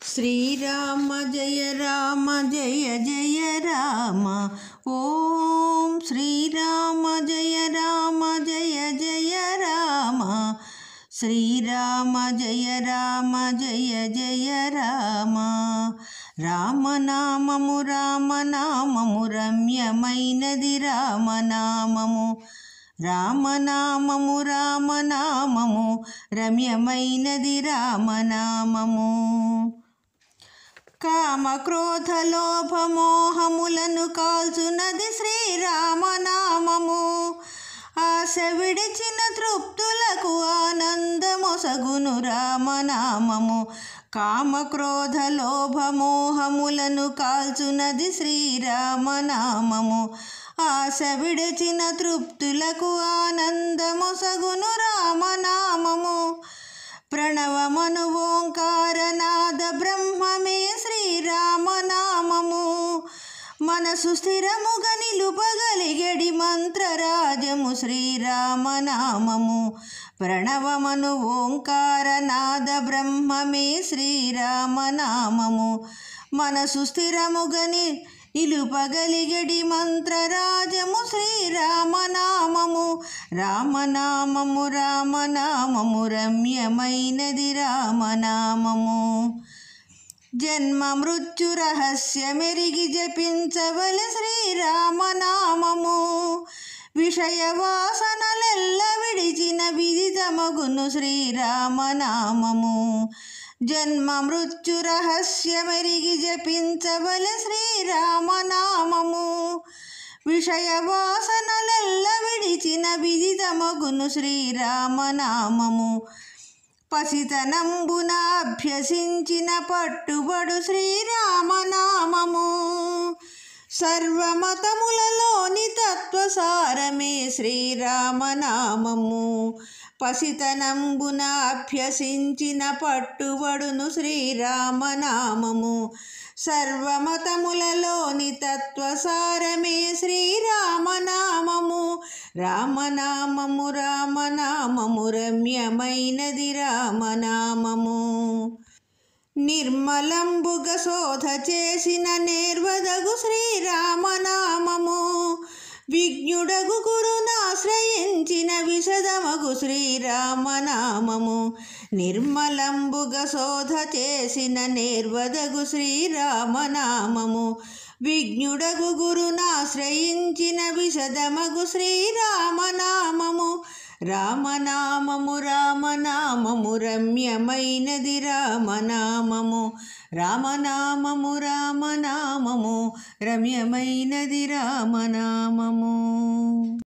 श्रीराम जय जय राम। ओम श्रीराम जय जय राम। श्रीराम जय जय राम। रामनामము रामनामము రమ్యమైనది రామనామము। రామనామము రామనామము రమ్యమైనది రామనామము। కామ క్రోధ లోభ మోహములను కాల్చునది శ్రీరామనామము। ఆశ విడిచిన తృప్తులకు ఆనందమొసగును రామనామము। కామ క్రోధ లోభ మోహములను కాల్చునది శ్రీరామనామము। ఆశ విడిచిన తృప్తులకు ఆనందమొసగును రామనామము। ప్రణవమను ఓంకారనాద బ్రహ్మమే శ్రీరామనామము। మనసు స్థిరముగా నిలుపగలిగెడి మంత్రరాజము శ్రీరామనామము। ప్రణవమను ఓంకారనాద బ్రహ్మమే శ్రీరామనామము। మనసు స్థిరముగా నిలుపగలిగెడి మంత్రరాజము శ్రీరామనామము। రామనామము రామనామము రమ్యమైనది రామనామము। జన్మ మృత్యు రహస్యమెరిగి జపించవలె శ్రీరామనామము। విషయ వాసనలెల్ల విడిచిన విదితమగును శ్రీరామనామము। జన్మ మృత్యు రహస్యమెరిగి జపించవలె శ్రీరామనామము। విషయ వాసనలెల్ల విడిచిన విదితమగును శ్రీరామనామము। పసితనంబున అభ్యసించిన పట్టుబడు శ్రీరామనామము। సర్వమతములలోని తత్వసారమే శ్రీరామనామము। పసితనంబున అభ్యసించిన పట్టుబడును శ్రీరామనామము। సర్వమతములలోని తత్వసారమే శ్రీరామనామము। రామనామము రామనామము రమ్యమైనది రామనామము। నిర్మలంబుగా శోధ చేసిన నేర్వదగు శ్రీరామనామము। విజ్ఞుడగు గురునాశ్రయించిన విశదమగు శ్రీరామనామము। నిర్మలంబుగా శోధ చేసిన నేర్వదగు శ్రీరామనామము। విజ్ఞుడగు గురునాశ్రయించిన విశదమగు శ్రీరామనామము। రామనామము రామనామము రమ్యమైనది రామనామము। రామనామము రామనామము రమ్యమైనది రామనామము।